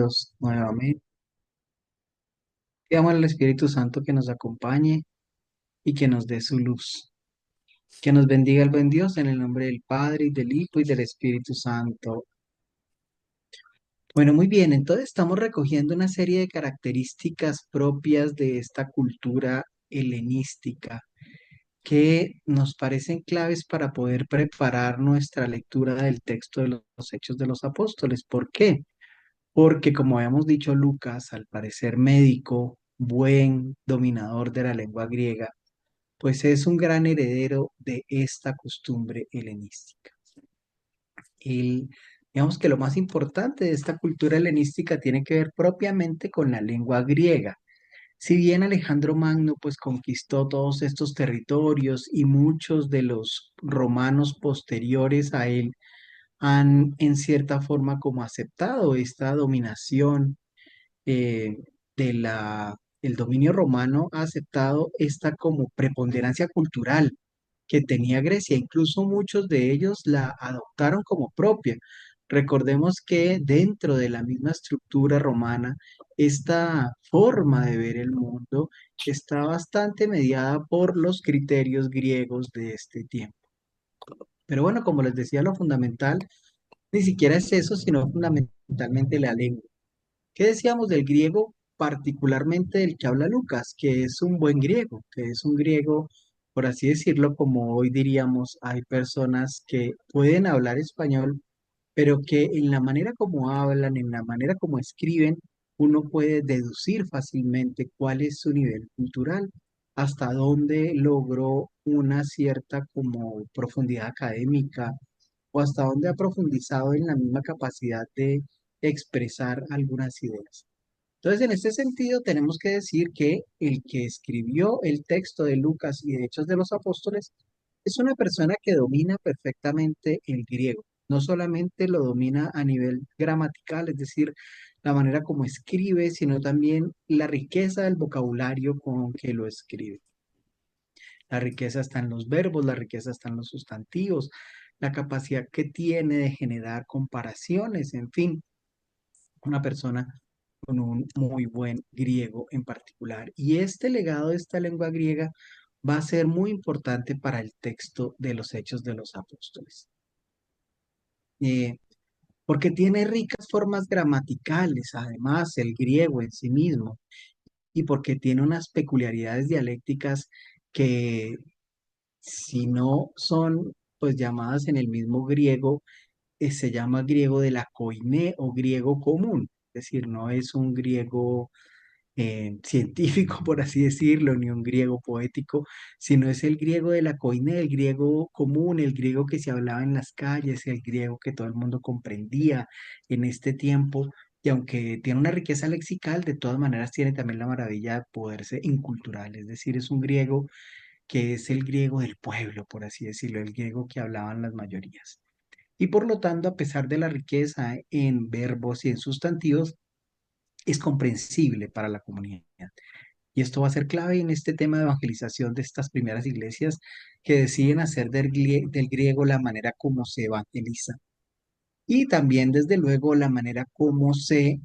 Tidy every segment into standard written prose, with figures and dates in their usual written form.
Dios nuevamente. Pidamos al Espíritu Santo que nos acompañe y que nos dé su luz. Que nos bendiga el buen Dios en el nombre del Padre, y del Hijo, y del Espíritu Santo. Bueno, muy bien, entonces estamos recogiendo una serie de características propias de esta cultura helenística que nos parecen claves para poder preparar nuestra lectura del texto de los Hechos de los Apóstoles. ¿Por qué? Porque como habíamos dicho, Lucas, al parecer médico, buen dominador de la lengua griega, pues es un gran heredero de esta costumbre helenística. Y digamos que lo más importante de esta cultura helenística tiene que ver propiamente con la lengua griega. Si bien Alejandro Magno pues conquistó todos estos territorios y muchos de los romanos posteriores a él han en cierta forma como aceptado esta dominación eh, de el dominio romano, ha aceptado esta como preponderancia cultural que tenía Grecia. Incluso muchos de ellos la adoptaron como propia. Recordemos que dentro de la misma estructura romana, esta forma de ver el mundo está bastante mediada por los criterios griegos de este tiempo. Pero bueno, como les decía, lo fundamental ni siquiera es eso, sino fundamentalmente la lengua. ¿Qué decíamos del griego, particularmente del que habla Lucas? Que es un buen griego, que es un griego, por así decirlo, como hoy diríamos, hay personas que pueden hablar español, pero que en la manera como hablan, en la manera como escriben, uno puede deducir fácilmente cuál es su nivel cultural, hasta dónde logró una cierta como profundidad académica o hasta dónde ha profundizado en la misma capacidad de expresar algunas ideas. Entonces, en este sentido, tenemos que decir que el que escribió el texto de Lucas y de Hechos de los Apóstoles es una persona que domina perfectamente el griego. No solamente lo domina a nivel gramatical, es decir, la manera como escribe, sino también la riqueza del vocabulario con que lo escribe. La riqueza está en los verbos, la riqueza está en los sustantivos, la capacidad que tiene de generar comparaciones, en fin, una persona con un muy buen griego en particular. Y este legado de esta lengua griega va a ser muy importante para el texto de los Hechos de los Apóstoles. Eh, Porque tiene ricas formas gramaticales, además, el griego en sí mismo, y porque tiene unas peculiaridades dialécticas que si no son pues llamadas en el mismo griego, se llama griego de la koiné o griego común, es decir, no es un griego científico, por así decirlo, ni un griego poético, sino es el griego de la koiné, el griego común, el griego que se hablaba en las calles, el griego que todo el mundo comprendía en este tiempo. Y aunque tiene una riqueza lexical, de todas maneras tiene también la maravilla de poderse incultural, es decir, es un griego que es el griego del pueblo, por así decirlo, el griego que hablaban las mayorías. Y por lo tanto, a pesar de la riqueza en verbos y en sustantivos, es comprensible para la comunidad. Y esto va a ser clave en este tema de evangelización de estas primeras iglesias que deciden hacer del griego la manera como se evangeliza. Y también, desde luego, la manera como se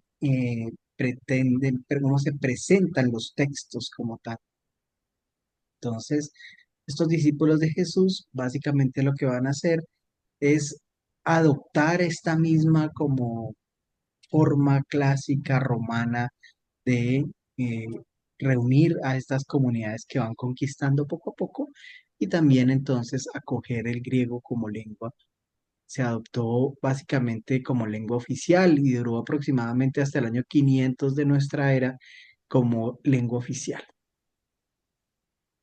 pretenden, pero cómo se presentan los textos como tal. Entonces, estos discípulos de Jesús básicamente lo que van a hacer es adoptar esta misma como forma clásica romana de eh, reunir a estas comunidades que van conquistando poco a poco y también entonces acoger el griego como lengua. Se adoptó básicamente como lengua oficial y duró aproximadamente hasta el año 500 de nuestra era como lengua oficial.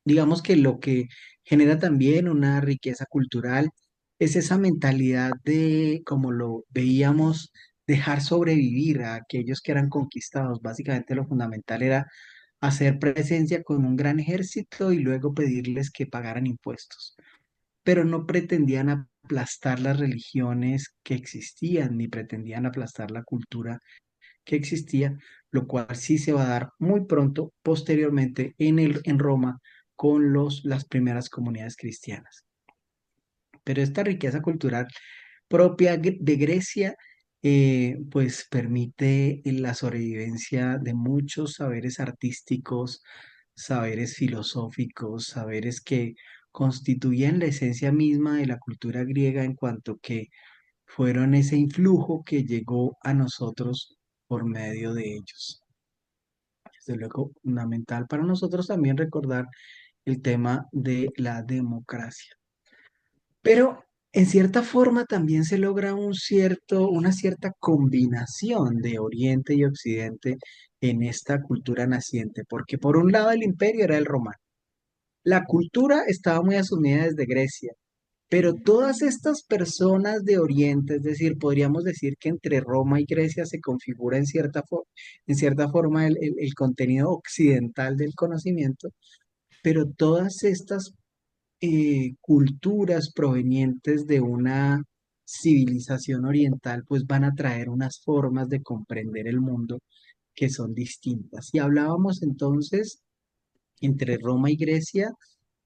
Digamos que lo que genera también una riqueza cultural es esa mentalidad de, como lo veíamos, dejar sobrevivir a aquellos que eran conquistados. Básicamente lo fundamental era hacer presencia con un gran ejército y luego pedirles que pagaran impuestos. Pero no pretendían aplastar las religiones que existían, ni pretendían aplastar la cultura que existía, lo cual sí se va a dar muy pronto, posteriormente en Roma, con las primeras comunidades cristianas. Pero esta riqueza cultural propia de Grecia pues permite la sobrevivencia de muchos saberes artísticos, saberes filosóficos, saberes que constituían la esencia misma de la cultura griega en cuanto que fueron ese influjo que llegó a nosotros por medio de ellos. Desde luego, fundamental para nosotros también recordar el tema de la democracia. Pero en cierta forma también se logra una cierta combinación de Oriente y Occidente en esta cultura naciente, porque por un lado el imperio era el romano. La cultura estaba muy asumida desde Grecia, pero todas estas personas de Oriente, es decir, podríamos decir que entre Roma y Grecia se configura en cierta forma el contenido occidental del conocimiento, pero todas estas culturas provenientes de una civilización oriental, pues van a traer unas formas de comprender el mundo que son distintas. Y hablábamos entonces entre Roma y Grecia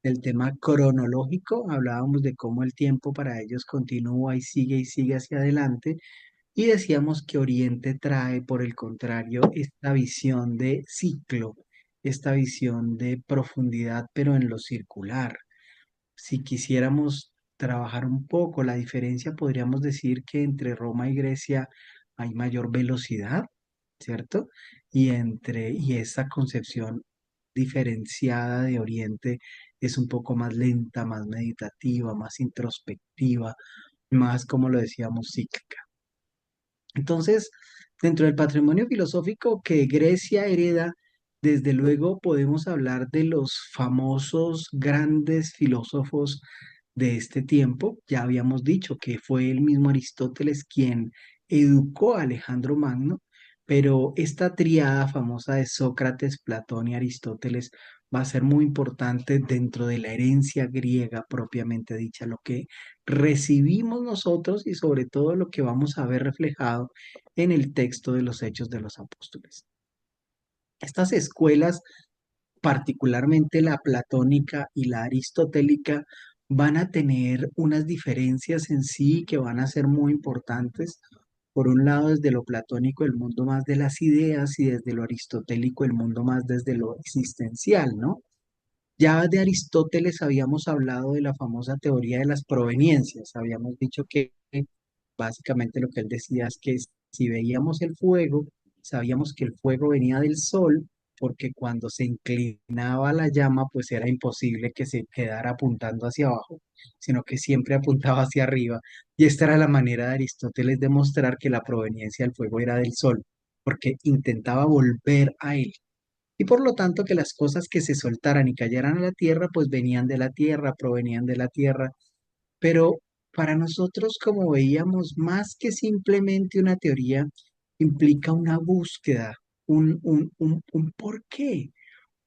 del tema cronológico, hablábamos de cómo el tiempo para ellos continúa y sigue hacia adelante, y decíamos que Oriente trae, por el contrario, esta visión de ciclo, esta visión de profundidad, pero en lo circular. Si quisiéramos trabajar un poco la diferencia, podríamos decir que entre Roma y Grecia hay mayor velocidad, ¿cierto? Y esa concepción diferenciada de Oriente es un poco más lenta, más meditativa, más introspectiva, más, como lo decíamos, cíclica. Entonces, dentro del patrimonio filosófico que Grecia hereda, desde luego podemos hablar de los famosos grandes filósofos de este tiempo. Ya habíamos dicho que fue el mismo Aristóteles quien educó a Alejandro Magno, pero esta triada famosa de Sócrates, Platón y Aristóteles va a ser muy importante dentro de la herencia griega propiamente dicha, lo que recibimos nosotros y sobre todo lo que vamos a ver reflejado en el texto de los Hechos de los Apóstoles. Estas escuelas, particularmente la platónica y la aristotélica, van a tener unas diferencias en sí que van a ser muy importantes. Por un lado, desde lo platónico, el mundo más de las ideas y desde lo aristotélico, el mundo más desde lo existencial, ¿no? Ya de Aristóteles habíamos hablado de la famosa teoría de las proveniencias. Habíamos dicho que básicamente lo que él decía es que si veíamos el fuego, sabíamos que el fuego venía del sol, porque cuando se inclinaba la llama, pues era imposible que se quedara apuntando hacia abajo, sino que siempre apuntaba hacia arriba. Y esta era la manera de Aristóteles de mostrar que la proveniencia del fuego era del sol, porque intentaba volver a él. Y por lo tanto que las cosas que se soltaran y cayeran a la tierra, pues venían de la tierra, provenían de la tierra. Pero para nosotros, como veíamos, más que simplemente una teoría, implica una búsqueda, un por qué,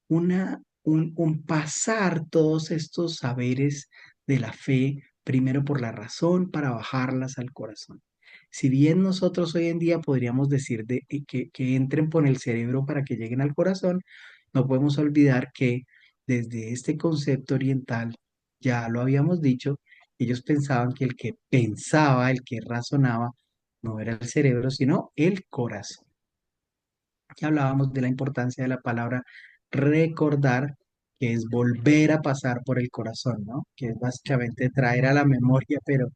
un pasar todos estos saberes de la fe, primero por la razón, para bajarlas al corazón. Si bien nosotros hoy en día podríamos decir que entren por el cerebro para que lleguen al corazón, no podemos olvidar que desde este concepto oriental, ya lo habíamos dicho, ellos pensaban que el que pensaba, el que razonaba, no era el cerebro, sino el corazón. Ya hablábamos de la importancia de la palabra recordar, que es volver a pasar por el corazón, ¿no? Que es básicamente traer a la memoria, pero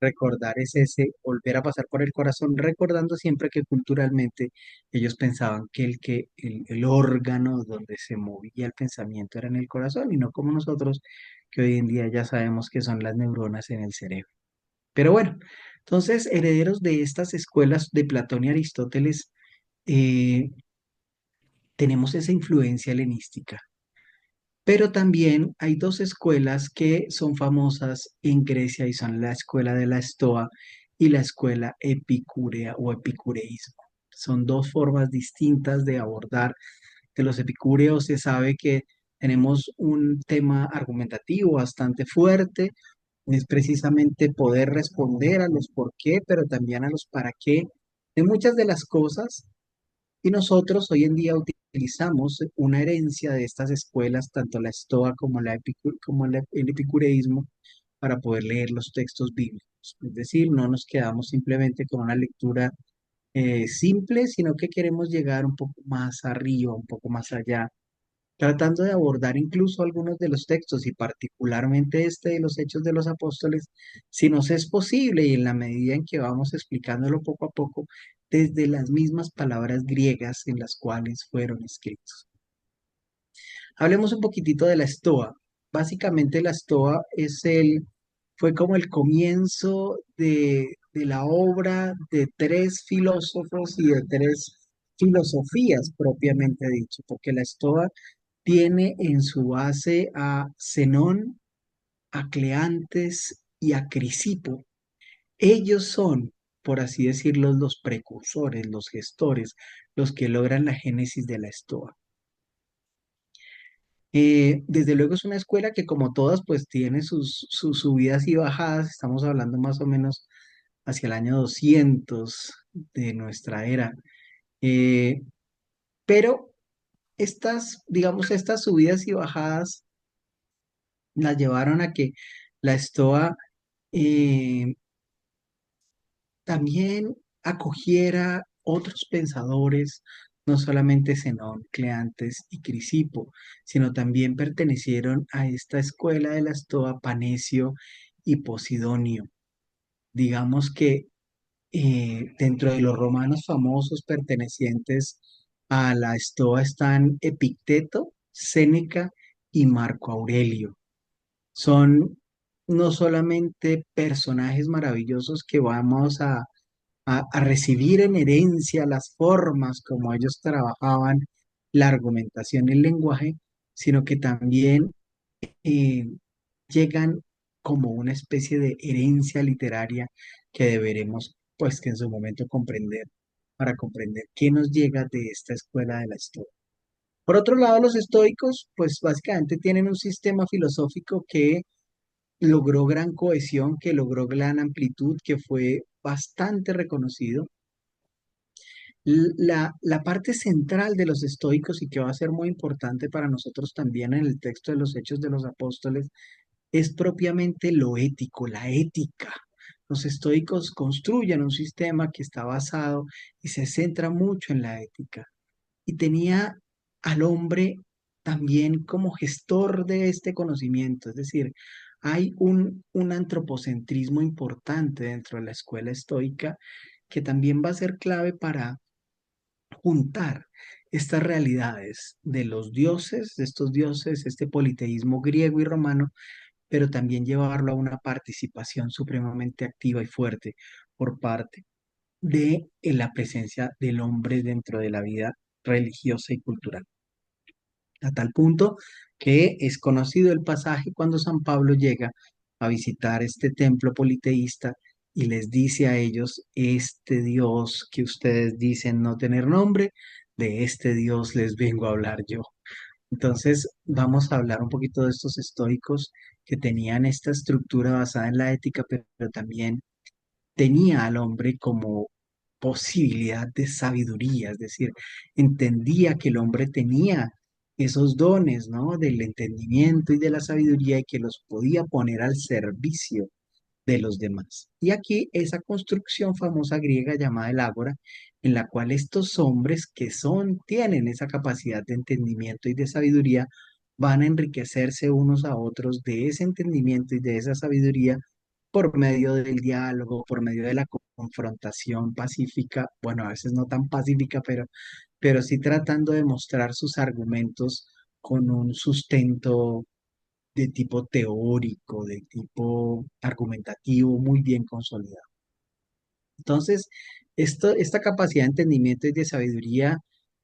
recordar es ese volver a pasar por el corazón, recordando siempre que culturalmente ellos pensaban que el órgano donde se movía el pensamiento era en el corazón y no como nosotros, que hoy en día ya sabemos que son las neuronas en el cerebro. Pero bueno, entonces, herederos de estas escuelas de Platón y Aristóteles, eh, tenemos esa influencia helenística. Pero también hay dos escuelas que son famosas en Grecia y son la escuela de la Estoa y la escuela epicúrea o epicureísmo. Son dos formas distintas de abordar. De los epicúreos se sabe que tenemos un tema argumentativo bastante fuerte, es precisamente poder responder a los por qué, pero también a los para qué de muchas de las cosas, y nosotros hoy en día utilizamos una herencia de estas escuelas, tanto la Estoa como el epicureísmo, para poder leer los textos bíblicos. Es decir, no nos quedamos simplemente con una lectura simple, sino que queremos llegar un poco más arriba, un poco más allá, tratando de abordar incluso algunos de los textos y particularmente este de los Hechos de los Apóstoles, si nos es posible y en la medida en que vamos explicándolo poco a poco, desde las mismas palabras griegas en las cuales fueron escritos. Hablemos un poquitito de la estoa. Básicamente la estoa fue como el comienzo de la obra de tres filósofos y de tres filosofías propiamente dicho, porque la estoa tiene en su base a Zenón, a Cleantes y a Crisipo. Ellos son, por así decirlo, los precursores, los gestores, los que logran la génesis de la estoa. Desde luego es una escuela que como todas pues tiene sus subidas y bajadas, estamos hablando más o menos hacia el año 200 de nuestra era. Eh, pero digamos, estas subidas y bajadas las llevaron a que la estoa eh, también acogiera otros pensadores, no solamente Zenón, Cleantes y Crisipo, sino también pertenecieron a esta escuela de la Estoa Panecio y Posidonio. Digamos que dentro de los romanos famosos pertenecientes a la Estoa están Epicteto, Séneca y Marco Aurelio. Son no solamente personajes maravillosos que vamos a recibir en herencia las formas como ellos trabajaban la argumentación y el lenguaje, sino que también eh, llegan como una especie de herencia literaria que deberemos, pues, que en su momento comprender, para comprender qué nos llega de esta escuela de la historia. Por otro lado, los estoicos, pues, básicamente tienen un sistema filosófico que logró gran cohesión, que logró gran amplitud, que fue bastante reconocido. La parte central de los estoicos y que va a ser muy importante para nosotros también en el texto de los Hechos de los Apóstoles es propiamente lo ético, la ética. Los estoicos construyen un sistema que está basado y se centra mucho en la ética y tenía al hombre también como gestor de este conocimiento, es decir, hay un antropocentrismo importante dentro de la escuela estoica que también va a ser clave para juntar estas realidades de los dioses, de estos dioses, este politeísmo griego y romano, pero también llevarlo a una participación supremamente activa y fuerte por parte de la presencia del hombre dentro de la vida religiosa y cultural. A tal punto que es conocido el pasaje cuando San Pablo llega a visitar este templo politeísta y les dice a ellos, este Dios que ustedes dicen no tener nombre, de este Dios les vengo a hablar yo. Entonces, vamos a hablar un poquito de estos estoicos que tenían esta estructura basada en la ética, pero también tenía al hombre como posibilidad de sabiduría, es decir, entendía que el hombre tenía esos dones, ¿no? Del entendimiento y de la sabiduría y que los podía poner al servicio de los demás. Y aquí esa construcción famosa griega llamada el ágora, en la cual estos hombres tienen esa capacidad de entendimiento y de sabiduría, van a enriquecerse unos a otros de ese entendimiento y de esa sabiduría por medio del diálogo, por medio de la confrontación pacífica, bueno, a veces no tan pacífica, pero sí tratando de mostrar sus argumentos con un sustento de tipo teórico, de tipo argumentativo, muy bien consolidado. Entonces, esta capacidad de entendimiento y de sabiduría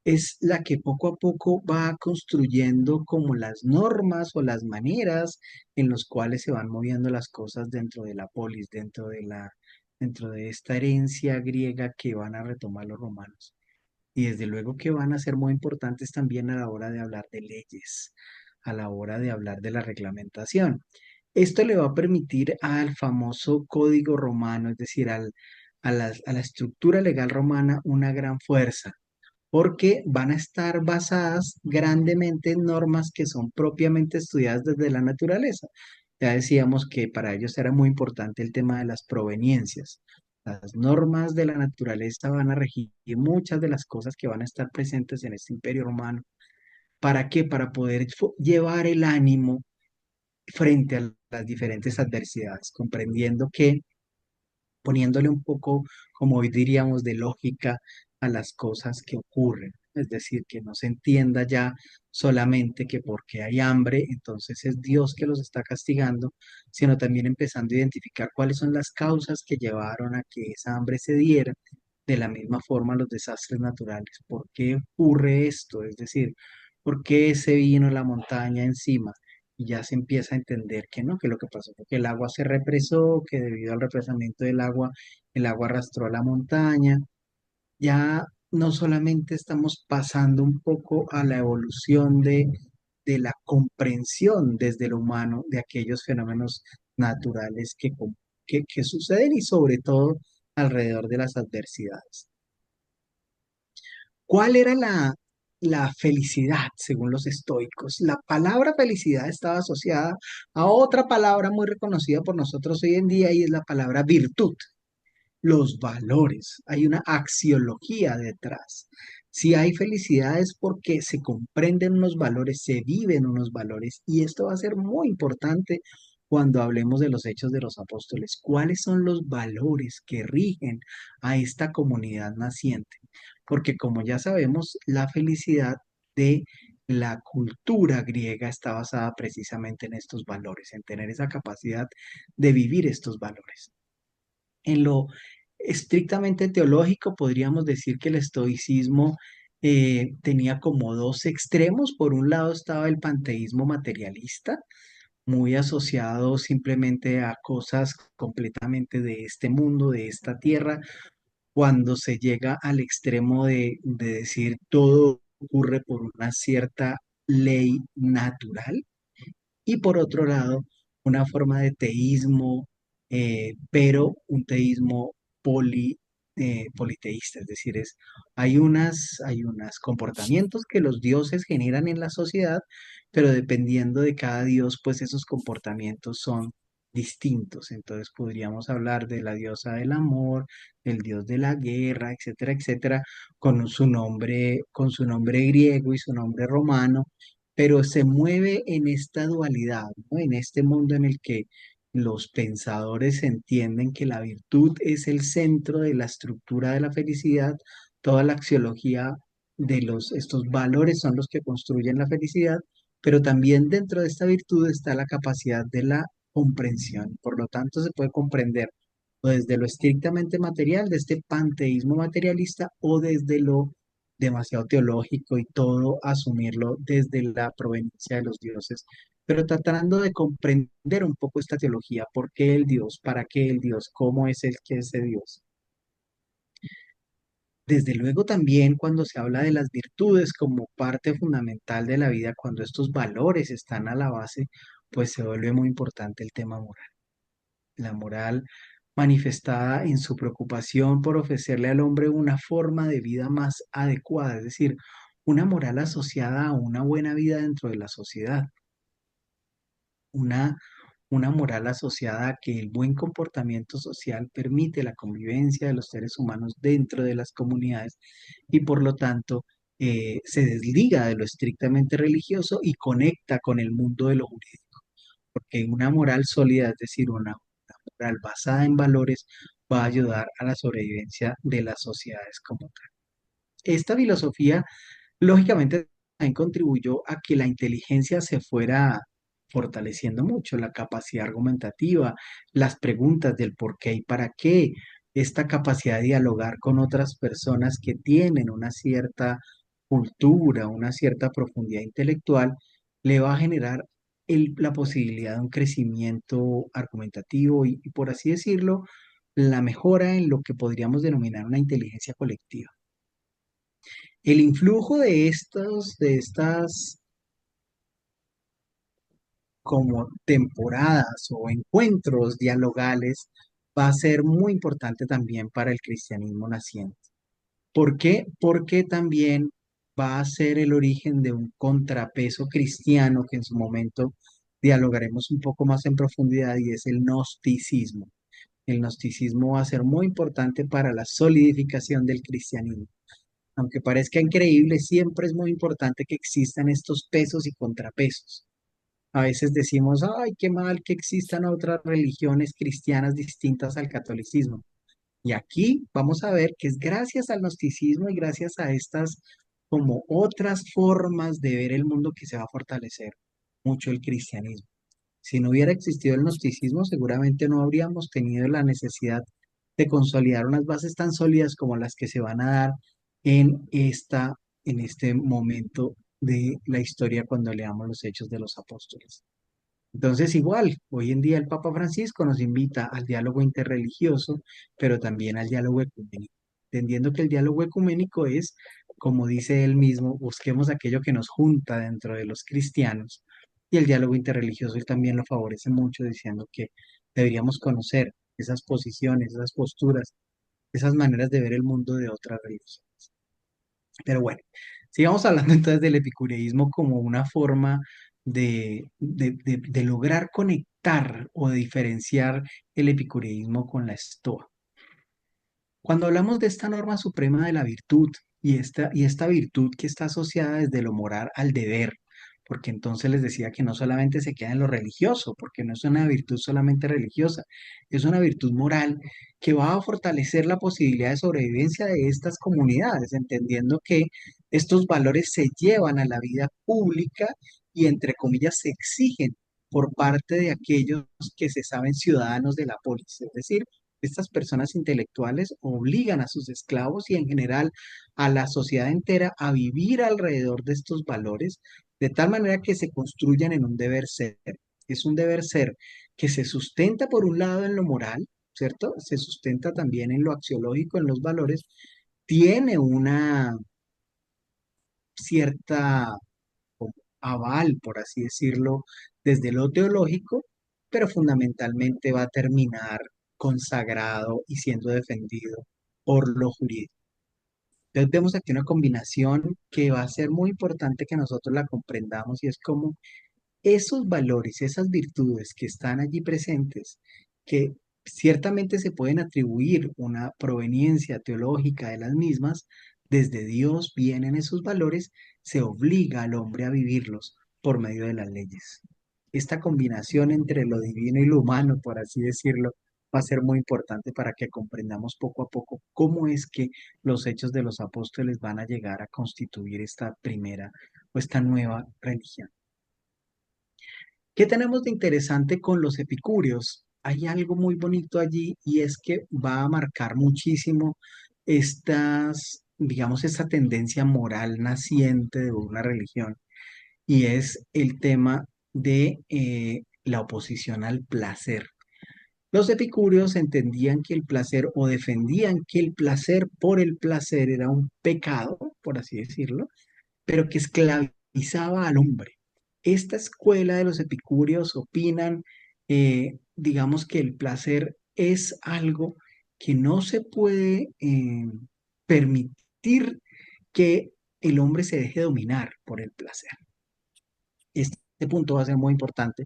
es la que poco a poco va construyendo como las normas o las maneras en los cuales se van moviendo las cosas dentro de la polis, dentro de esta herencia griega que van a retomar los romanos. Y desde luego que van a ser muy importantes también a la hora de hablar de leyes, a la hora de hablar de la reglamentación. Esto le va a permitir al famoso código romano, es decir, a la estructura legal romana, una gran fuerza, porque van a estar basadas grandemente en normas que son propiamente estudiadas desde la naturaleza. Ya decíamos que para ellos era muy importante el tema de las proveniencias. Las normas de la naturaleza van a regir muchas de las cosas que van a estar presentes en este imperio romano. ¿Para qué? Para poder llevar el ánimo frente a las diferentes adversidades, comprendiendo que poniéndole un poco, como hoy diríamos, de lógica a las cosas que ocurren. Es decir, que no se entienda ya solamente que porque hay hambre, entonces es Dios que los está castigando, sino también empezando a identificar cuáles son las causas que llevaron a que esa hambre se diera. De la misma forma, los desastres naturales. ¿Por qué ocurre esto? Es decir, ¿por qué se vino la montaña encima? Y ya se empieza a entender que no, que lo que pasó fue que el agua se represó, que debido al represamiento del agua, el agua arrastró a la montaña. Ya no solamente estamos pasando un poco a la evolución de la comprensión desde lo humano de aquellos fenómenos naturales que suceden y sobre todo alrededor de las adversidades. ¿Cuál era la felicidad según los estoicos? La palabra felicidad estaba asociada a otra palabra muy reconocida por nosotros hoy en día y es la palabra virtud, los valores. Hay una axiología detrás. Si hay felicidad es porque se comprenden unos valores, se viven unos valores y esto va a ser muy importante cuando hablemos de los hechos de los apóstoles. ¿Cuáles son los valores que rigen a esta comunidad naciente? Porque como ya sabemos, la felicidad de la cultura griega está basada precisamente en estos valores, en tener esa capacidad de vivir estos valores. En lo estrictamente teológico, podríamos decir que el estoicismo tenía como dos extremos. Por un lado estaba el panteísmo materialista, muy asociado simplemente a cosas completamente de este mundo, de esta tierra, cuando se llega al extremo de decir todo ocurre por una cierta ley natural y por otro lado, una forma de teísmo, pero un teísmo poli, politeísta, es decir, hay unos comportamientos que los dioses generan en la sociedad, pero dependiendo de cada dios, pues esos comportamientos son distintos. Entonces podríamos hablar de la diosa del amor, del dios de la guerra, etcétera, etcétera, con su nombre griego y su nombre romano, pero se mueve en esta dualidad, ¿no? En este mundo en el que los pensadores entienden que la virtud es el centro de la estructura de la felicidad, toda la axiología de estos valores son los que construyen la felicidad, pero también dentro de esta virtud está la capacidad de la comprensión. Por lo tanto, se puede comprender o desde lo estrictamente material, de este panteísmo materialista, o desde lo demasiado teológico y todo asumirlo desde la proveniencia de los dioses, pero tratando de comprender un poco esta teología, por qué el Dios, para qué el Dios, cómo es el que es ese Dios. Desde luego también cuando se habla de las virtudes como parte fundamental de la vida, cuando estos valores están a la base, pues se vuelve muy importante el tema moral. La moral manifestada en su preocupación por ofrecerle al hombre una forma de vida más adecuada, es decir, una moral asociada a una buena vida dentro de la sociedad, una, una moral asociada a que el buen comportamiento social permite la convivencia de los seres humanos dentro de las comunidades y por lo tanto se desliga de lo estrictamente religioso y conecta con el mundo de lo jurídico, porque una moral sólida, es decir, una moral basada en valores, va a ayudar a la sobrevivencia de las sociedades como tal. Esta filosofía, lógicamente, también contribuyó a que la inteligencia se fuera fortaleciendo mucho, la capacidad argumentativa, las preguntas del por qué y para qué, esta capacidad de dialogar con otras personas que tienen una cierta cultura, una cierta profundidad intelectual, le va a generar la posibilidad de un crecimiento argumentativo y, por así decirlo, la mejora en lo que podríamos denominar una inteligencia colectiva. El influjo de estas como temporadas o encuentros dialogales va a ser muy importante también para el cristianismo naciente. ¿Por qué? Porque también va a ser el origen de un contrapeso cristiano que en su momento dialogaremos un poco más en profundidad y es el gnosticismo. El gnosticismo va a ser muy importante para la solidificación del cristianismo. Aunque parezca increíble, siempre es muy importante que existan estos pesos y contrapesos. A veces decimos, ay, qué mal que existan otras religiones cristianas distintas al catolicismo. Y aquí vamos a ver que es gracias al gnosticismo y gracias a estas como otras formas de ver el mundo que se va a fortalecer mucho el cristianismo. Si no hubiera existido el gnosticismo, seguramente no habríamos tenido la necesidad de consolidar unas bases tan sólidas como las que se van a dar en en este momento de la historia cuando leamos los Hechos de los Apóstoles. Entonces, igual, hoy en día el Papa Francisco nos invita al diálogo interreligioso, pero también al diálogo ecuménico, entendiendo que el diálogo ecuménico es, como dice él mismo, busquemos aquello que nos junta dentro de los cristianos, y el diálogo interreligioso él también lo favorece mucho, diciendo que deberíamos conocer esas posiciones, esas posturas, esas maneras de ver el mundo de otras religiones. Pero bueno, sigamos hablando entonces del epicureísmo como una forma de lograr conectar o de diferenciar el epicureísmo con la estoa. Cuando hablamos de esta norma suprema de la virtud y esta virtud que está asociada desde lo moral al deber, porque entonces les decía que no solamente se queda en lo religioso, porque no es una virtud solamente religiosa, es una virtud moral que va a fortalecer la posibilidad de sobrevivencia de estas comunidades, entendiendo que estos valores se llevan a la vida pública y entre comillas se exigen por parte de aquellos que se saben ciudadanos de la polis, es decir, estas personas intelectuales obligan a sus esclavos y en general a la sociedad entera a vivir alrededor de estos valores, de tal manera que se construyan en un deber ser. Es un deber ser que se sustenta por un lado en lo moral, ¿cierto? Se sustenta también en lo axiológico, en los valores, tiene una cierta como aval, por así decirlo, desde lo teológico, pero fundamentalmente va a terminar consagrado y siendo defendido por lo jurídico. Entonces vemos aquí una combinación que va a ser muy importante que nosotros la comprendamos y es como esos valores, esas virtudes que están allí presentes, que ciertamente se pueden atribuir una proveniencia teológica de las mismas, desde Dios vienen esos valores, se obliga al hombre a vivirlos por medio de las leyes. Esta combinación entre lo divino y lo humano, por así decirlo, va a ser muy importante para que comprendamos poco a poco cómo es que los hechos de los apóstoles van a llegar a constituir esta primera o esta nueva religión. ¿Qué tenemos de interesante con los epicúreos? Hay algo muy bonito allí y es que va a marcar muchísimo digamos, esta tendencia moral naciente de una religión y es el tema de la oposición al placer. Los epicúreos entendían que el placer o defendían que el placer por el placer era un pecado, por así decirlo, pero que esclavizaba al hombre. Esta escuela de los epicúreos opinan, digamos que el placer es algo que no se puede permitir que el hombre se deje dominar por el placer. Este punto va a ser muy importante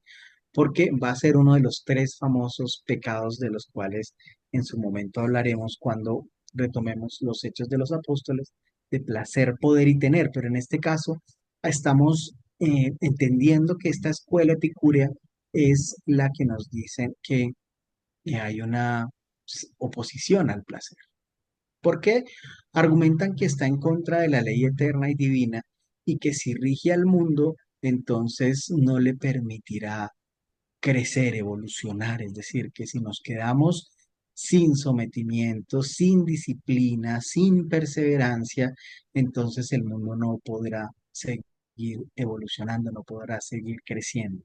porque va a ser uno de los tres famosos pecados de los cuales en su momento hablaremos cuando retomemos los hechos de los apóstoles de placer, poder y tener. Pero en este caso estamos entendiendo que esta escuela epicúrea es la que nos dice que hay una oposición al placer. ¿Por qué? Argumentan que está en contra de la ley eterna y divina y que si rige al mundo, entonces no le permitirá crecer, evolucionar, es decir, que si nos quedamos sin sometimiento, sin disciplina, sin perseverancia, entonces el mundo no podrá seguir evolucionando, no podrá seguir creciendo.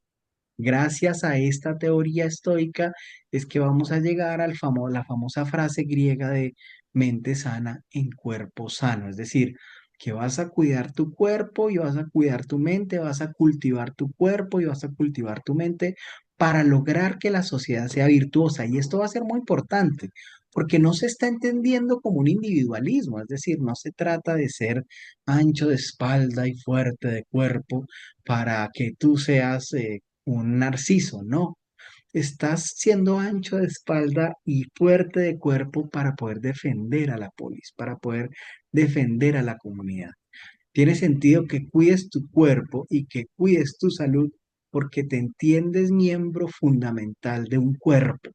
Gracias a esta teoría estoica es que vamos a llegar la famosa frase griega de mente sana en cuerpo sano, es decir, que vas a cuidar tu cuerpo y vas a cuidar tu mente, vas a cultivar tu cuerpo y vas a cultivar tu mente para lograr que la sociedad sea virtuosa. Y esto va a ser muy importante, porque no se está entendiendo como un individualismo, es decir, no se trata de ser ancho de espalda y fuerte de cuerpo para que tú seas un narciso, no. Estás siendo ancho de espalda y fuerte de cuerpo para poder defender a la polis, para poder defender a la comunidad. Tiene sentido que cuides tu cuerpo y que cuides tu salud porque te entiendes miembro fundamental de un cuerpo.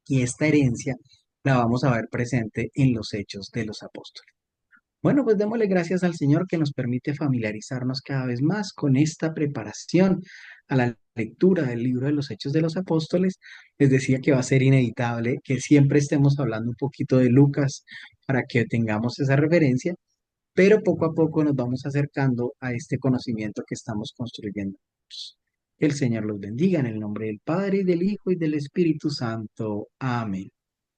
Y esta herencia la vamos a ver presente en los hechos de los apóstoles. Bueno, pues démosle gracias al Señor que nos permite familiarizarnos cada vez más con esta preparación a la lectura del libro de los Hechos de los Apóstoles. Les decía que va a ser inevitable que siempre estemos hablando un poquito de Lucas para que tengamos esa referencia, pero poco a poco nos vamos acercando a este conocimiento que estamos construyendo. Que el Señor los bendiga en el nombre del Padre, y del Hijo, y del Espíritu Santo. Amén.